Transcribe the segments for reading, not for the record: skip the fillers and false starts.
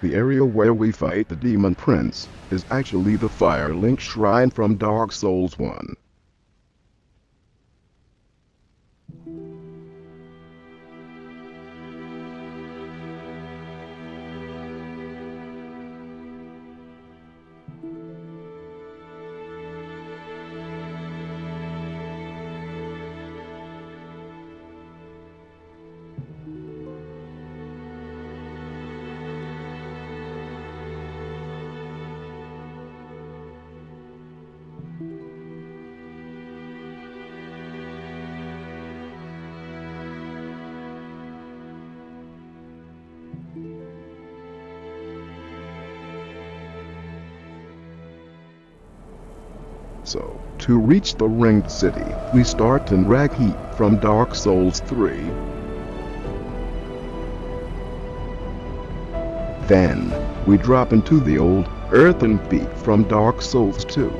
The area where we fight the Demon Prince is actually the Firelink Shrine from Dark Souls 1. So, to reach the Ringed City, we start in Ragheap from Dark Souls 3. Then, we drop into the old Earthen Peak from Dark Souls 2.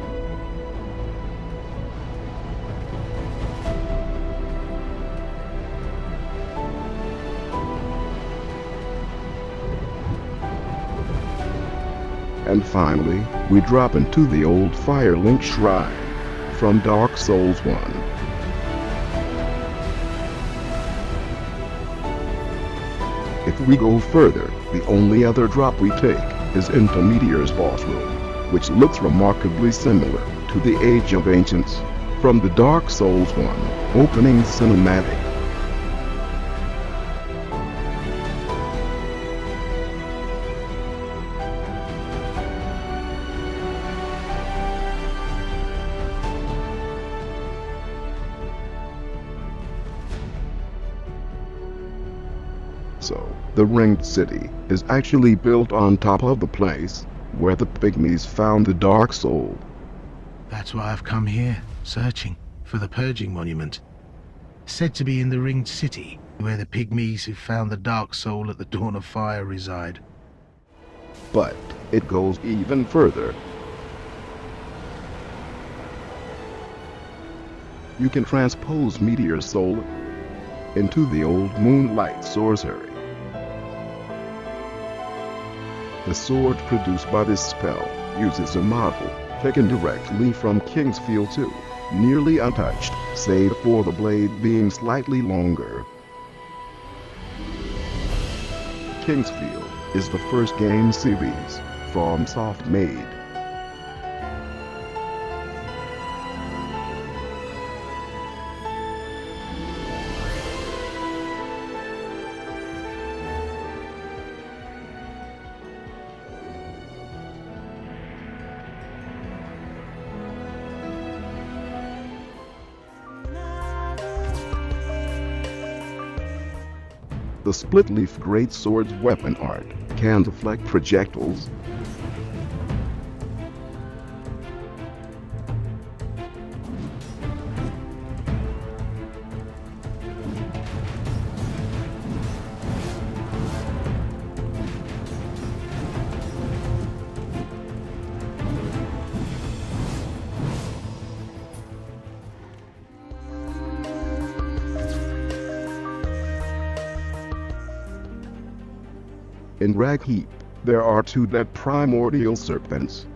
And finally, we drop into the old Firelink Shrine from Dark Souls 1. If we go further, the only other drop we take is into Meteor's boss room, which looks remarkably similar to the Age of Ancients from the Dark Souls 1 opening cinematic. So, the Ringed City is actually built on top of the place where the pygmies found the Dark Soul. That's why I've come here, searching for the Purging Monument. Said to be in the Ringed City, where the pygmies who found the Dark Soul at the Dawn of Fire reside. But it goes even further. You can transpose Meteor's soul into the old Moonlight Sorcery. The sword produced by this spell uses a model taken directly from Kingsfield 2, nearly untouched, save for the blade being slightly longer. Kingsfield is the first game series FromSoft made. The Splitleaf Greatsword's weapon art can deflect projectiles. In Ragheap, there are two dead primordial serpents.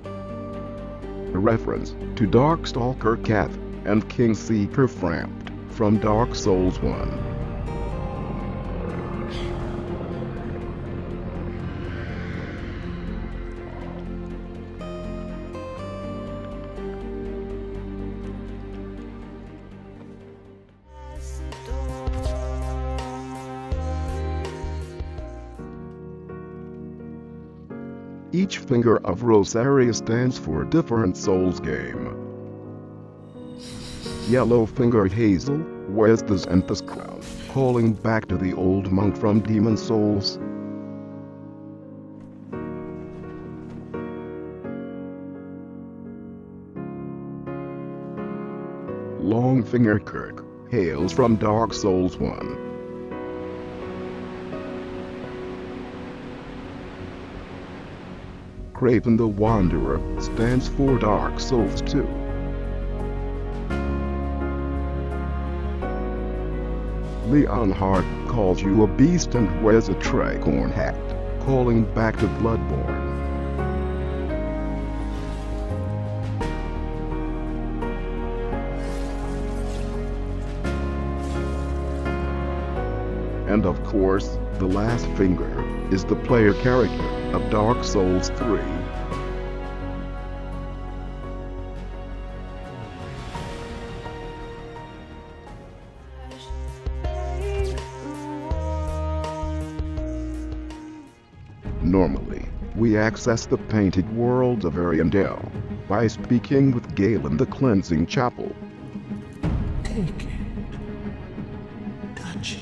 A reference to Darkstalker Cath and Kingseeker Frampt from Dark Souls 1. Each finger of Rosaria stands for a different Souls game. Yellow-fingered Hazel wears the Xanthus crown, calling back to the old monk from Demon Souls. Longfinger Kirk hails from Dark Souls 1. Craven the Wanderer stands for Dark Souls 2. Leonhardt calls you a beast and wears a tricorn hat, calling back to Bloodborne. And of course, the last finger is the player character of Dark Souls 3. Normally, we access the painted world of Arendelle by speaking with Gael in the Cleansing Chapel. Take it. Touch it.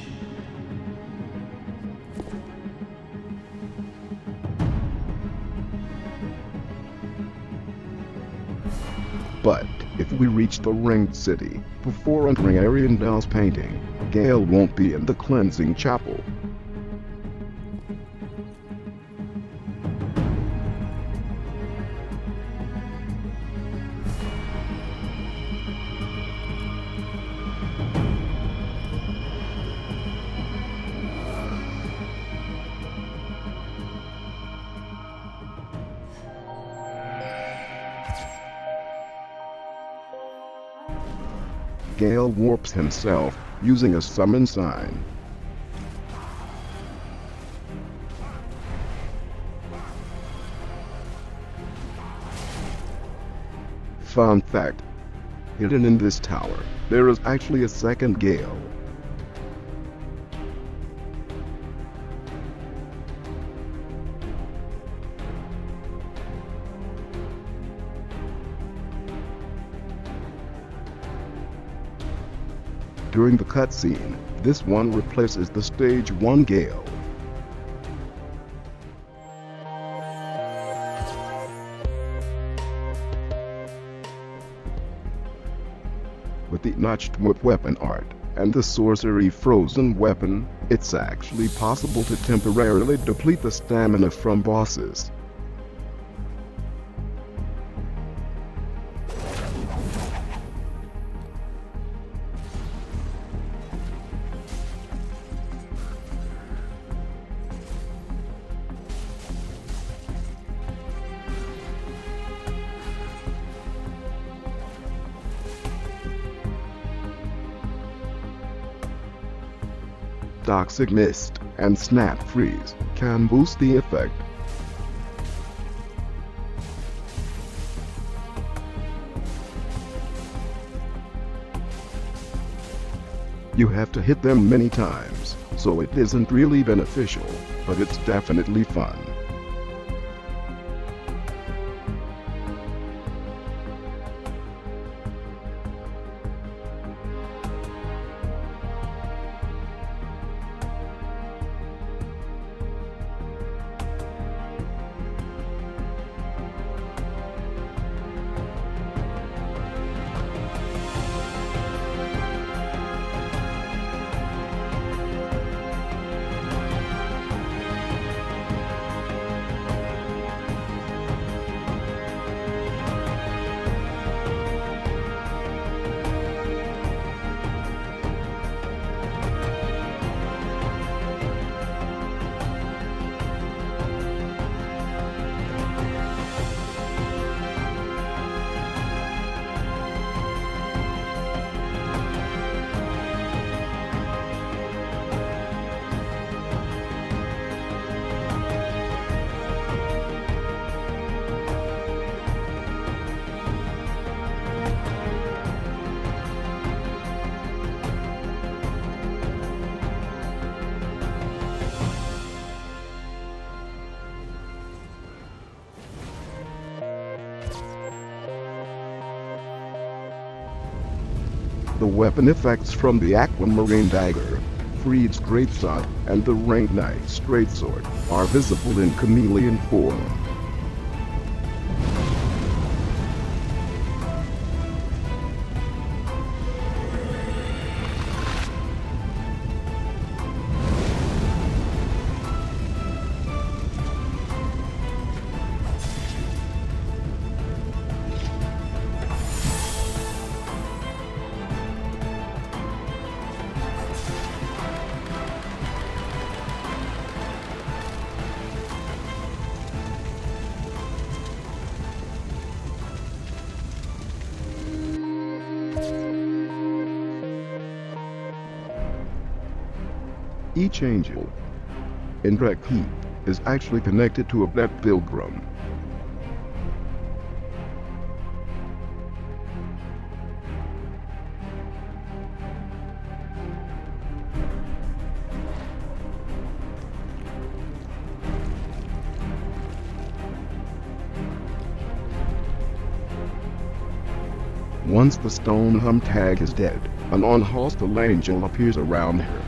But if we reach the Ringed City before entering Arendelle's painting, Gael won't be in the Cleansing Chapel. Gael warps himself using a summon sign. Fun fact: hidden in this tower, there is actually a second Gael. During the cutscene, this one replaces the Stage 1 Gael. With the notched whip weapon art and the sorcery frozen weapon, it's actually possible to temporarily deplete the stamina from bosses. Toxic Mist and Snap Freeze can boost the effect. You have to hit them many times, so it isn't really beneficial, but it's definitely fun. The weapon effects from the Aquamarine Dagger, Freed's Greatsword, and the Ring Knight's Greatsword are visible in Chameleon form. Each angel in Red Heap is actually connected to a black pilgrim. Once the stone hag is dead, an unhostile angel appears around her.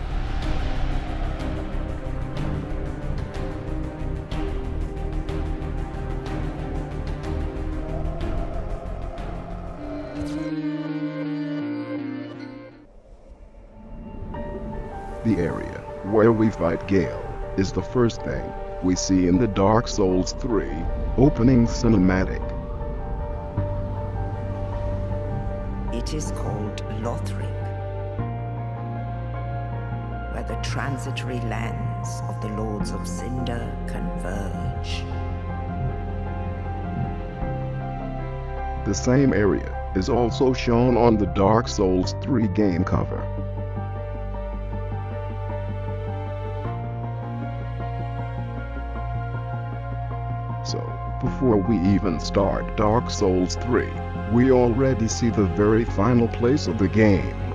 The area where we fight Gael is the first thing we see in the Dark Souls 3 opening cinematic. It is called Lothric, where the transitory lands of the Lords of Cinder converge. The same area is also shown on the Dark Souls 3 game cover. So, before we even start Dark Souls 3, we already see the very final place of the game.